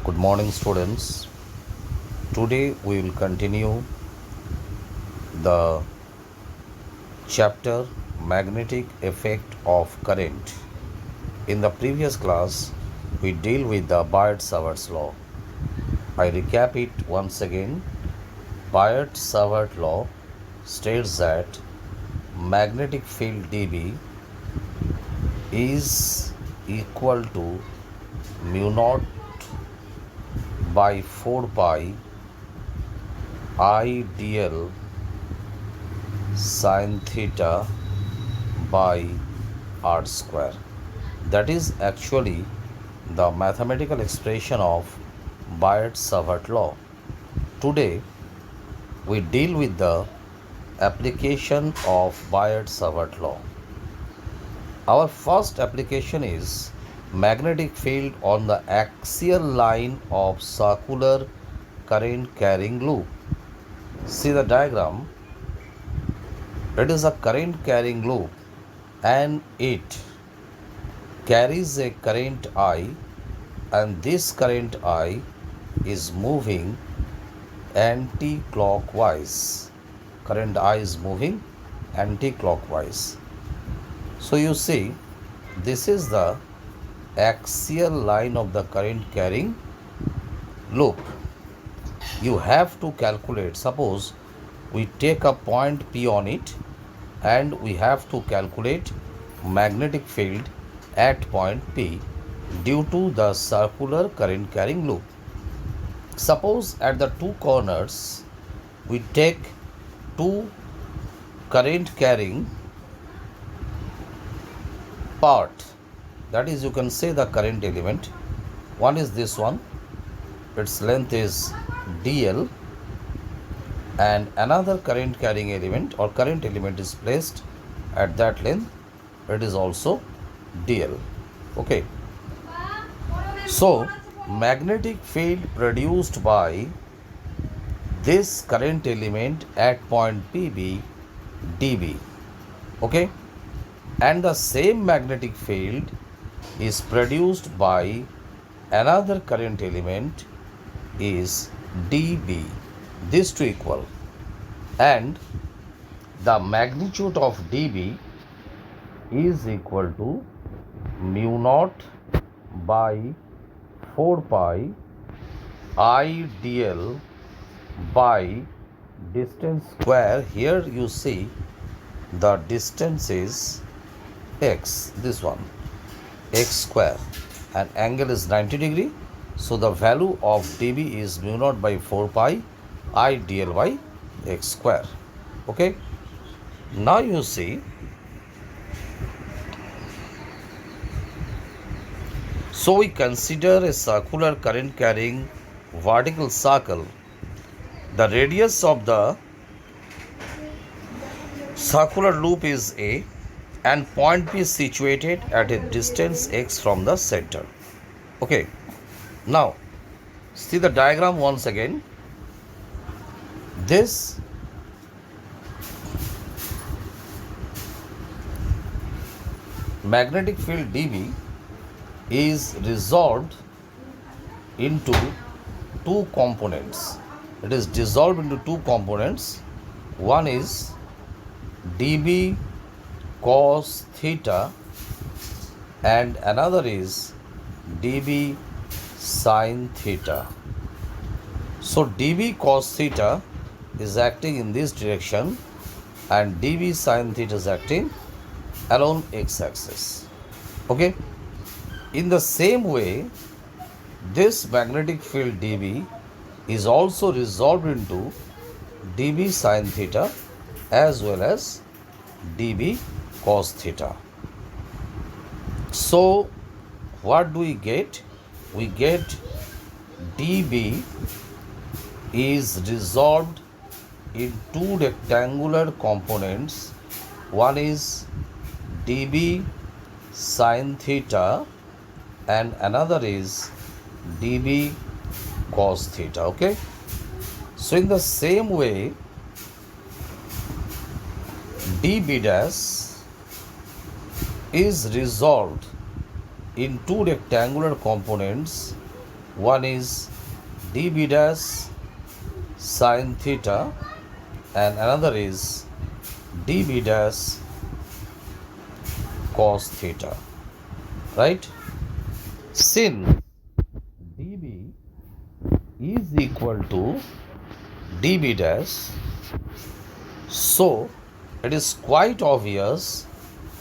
Good morning, students. Today we will continue the chapter Magnetic Effect of Current. In the previous class, we deal with the Biot-Savart law. I recap it once again. Biot-Savart law states that magnetic field dB is equal to mu naught by 4 pi I dl sin theta by r square. That is actually the mathematical expression of Biot-Savart law. Today we deal with the application of Biot-Savart law. Our first application is magnetic field on the axial line of circular current carrying loop. See the diagram. It is a current carrying loop and it carries a current I, and this current I is moving anti-clockwise. Current I is moving anti-clockwise. So you see, this is the axial line of the current carrying loop. You have to calculate. Suppose we take a point P on it and we have to calculate magnetic field at point P due to the circular current carrying loop. Suppose at the two corners we take two current carrying part, that is, you can say the current element. One is this one, its length is dl, and another current carrying element or current element is placed at that length, it is also dl. Okay, so magnetic field produced by this current element at point PB dB. Okay, and the same magnetic field is produced by another current element is dB. These two equal, and the magnitude of dB is equal to mu naught by 4 pi I dl by distance square. Here you see the distance is x, this one, x square, and angle is 90 degree. So the value of dB is mu naught by 4 pi I dl by x square. Okay, now you see, so we consider a circular current carrying vertical circle. The radius of the circular loop is a, and point P is situated at a distance x from the center. Okay, now see the diagram once again. This magnetic field dB is resolved into two components. It is dissolved into two components. One is dB cos theta and another is dB sin theta. So dB cos theta is acting in this direction and dB sin theta is acting along x-axis. Okay, in the same way, this magnetic field dB is also resolved into dB sin theta as well as dB cos theta. So what do we get? We get dB is resolved in two rectangular components. One is dB sin theta and another is dB cos theta. Okay, so in the same way, dB dash is resolved in two rectangular components. One is dB dash sine theta and another is dB dash cos theta, right? Since dB is equal to dB dash, so it is quite obvious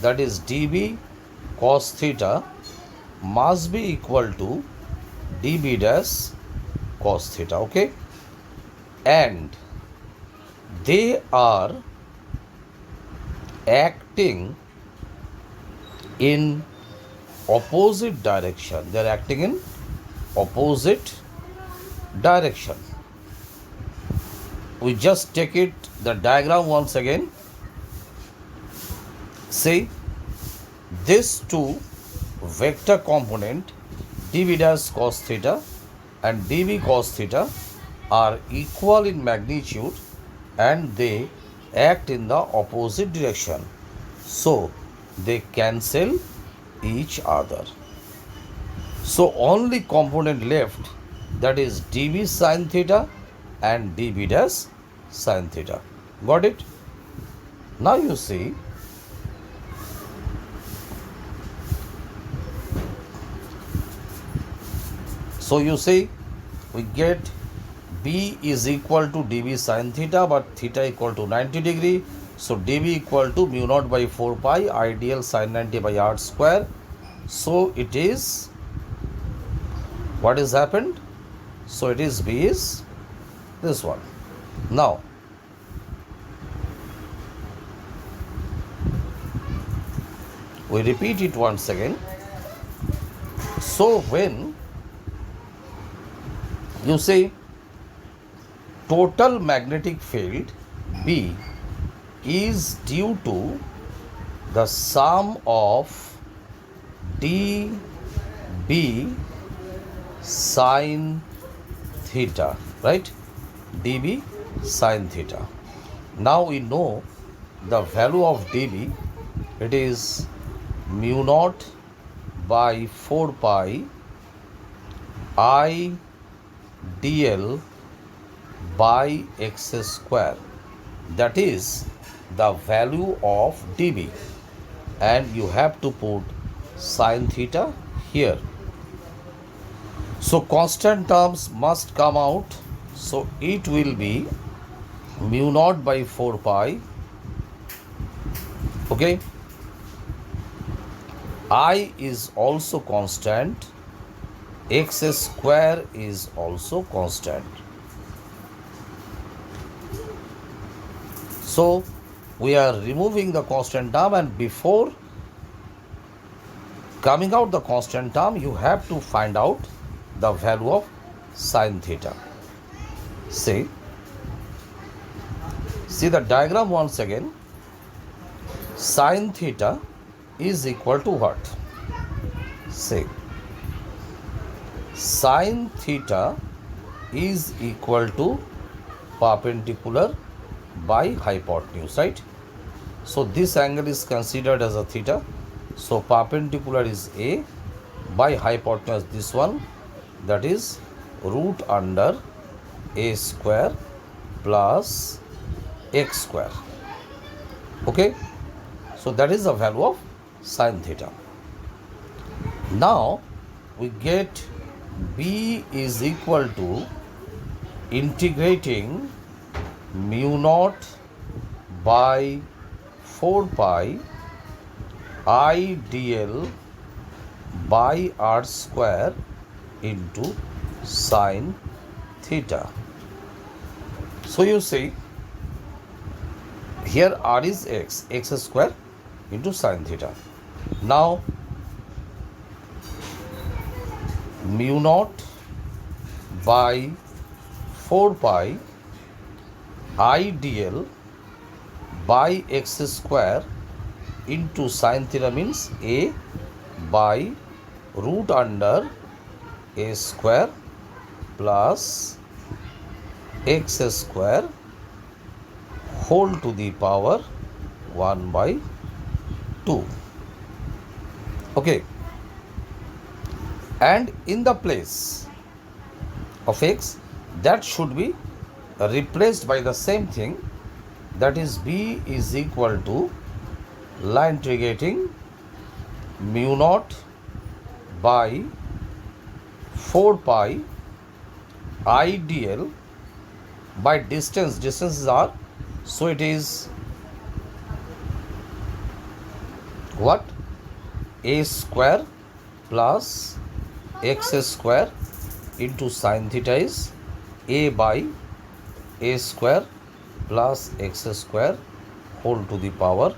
that is dB cos theta must be equal to dB dash cos theta, okay? And they are acting in opposite direction. They are acting in opposite direction. We just take it the diagram once again. See, these two vector component dB dash cos theta and dB cos theta are equal in magnitude and they act in the opposite direction. So they cancel each other. So only component left, that is dB sin theta and dB dash sin theta. Got it? Now you see, so you see we get B is equal to dB sin theta, but theta equal to 90 degree. So dB equal to mu naught by 4 pi I dl sin 90 by r square. So it is, what has happened? So it is B is this one. Now we repeat it once again. So when you say total magnetic field B is due to the sum of dB sin theta, right? dB sin theta. Now we know the value of dB, it is mu naught by 4 pi I dl by x square. That is the value of dB, and you have to put sin theta here. So constant terms must come out. So it will be mu naught by 4 pi, okay? I is also constant, x square is also constant. So we are removing the constant term, and before coming out the constant term, you have to find out the value of sin theta. See the diagram once again. Sin theta is equal to what? See, sin theta is equal to perpendicular by hypotenuse, right? So this angle is considered as a theta. So perpendicular is A, by hypotenuse this one, that is root under A square plus x square, okay? So that is the value of sin theta. Now we get B is equal to integrating mu naught by 4 pi I dl by r square into sin theta. So you see here r is x square into sin theta. Now mu naught by 4 pi I dl by x square into sin theta means A by root under A square plus x square whole to the power 1 by 2. Okay. And in the place of x, that should be replaced by the same thing, that is B is equal to line integrating mu naught by 4 pi I dl by distance is r, so it is what, a square plus x square into sin theta is a by a square plus x square whole to the power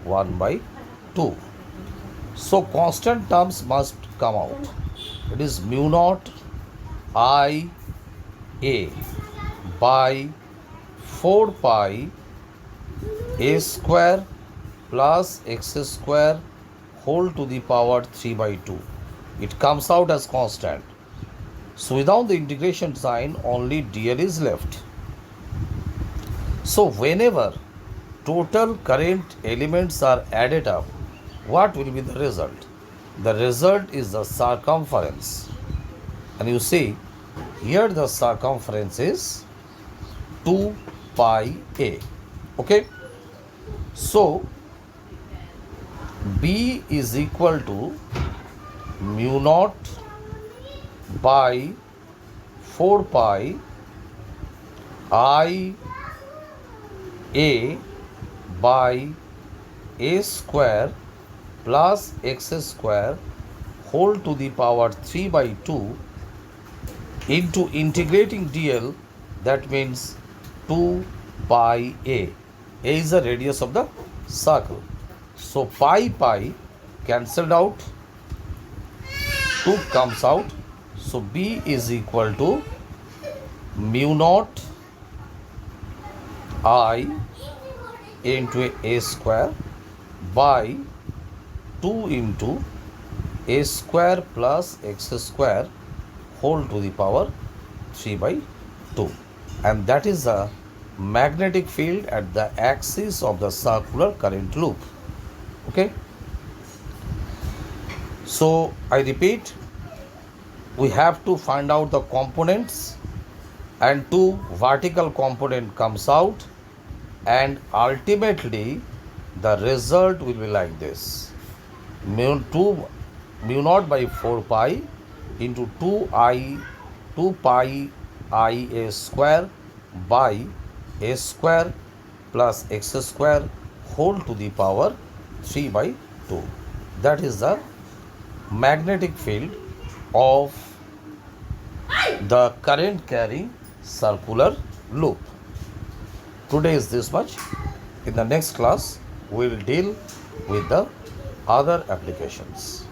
1 by 2. So constant terms must come out. It is mu naught I a by 4 pi a square plus x square whole to the power 3 by 2. It comes out as constant. So without the integration sign, only dl is left. So whenever total current elements are added up, what will be the result? The result is the circumference. And you see, here the circumference is 2 pi a. Okay? So B is equal to mu naught by 4 pi I a by a square plus x square whole to the power 3 by 2 into integrating dl, that means 2 pi a. A is the radius of the circle. So pi cancelled out, 2 comes out. So B is equal to mu naught I into a square by 2 into a square plus x square whole to the power 3 by 2. And that is the magnetic field at the axis of the circular current loop. Okay? So I repeat, we have to find out the components, and 2 vertical component comes out, and ultimately the result will be like this: mu naught by 4 pi into 2 pi I a square by a square plus x square whole to the power 3 by 2. That is the magnetic field of the current carrying circular loop. Today is this much. In the next class, we will deal with the other applications.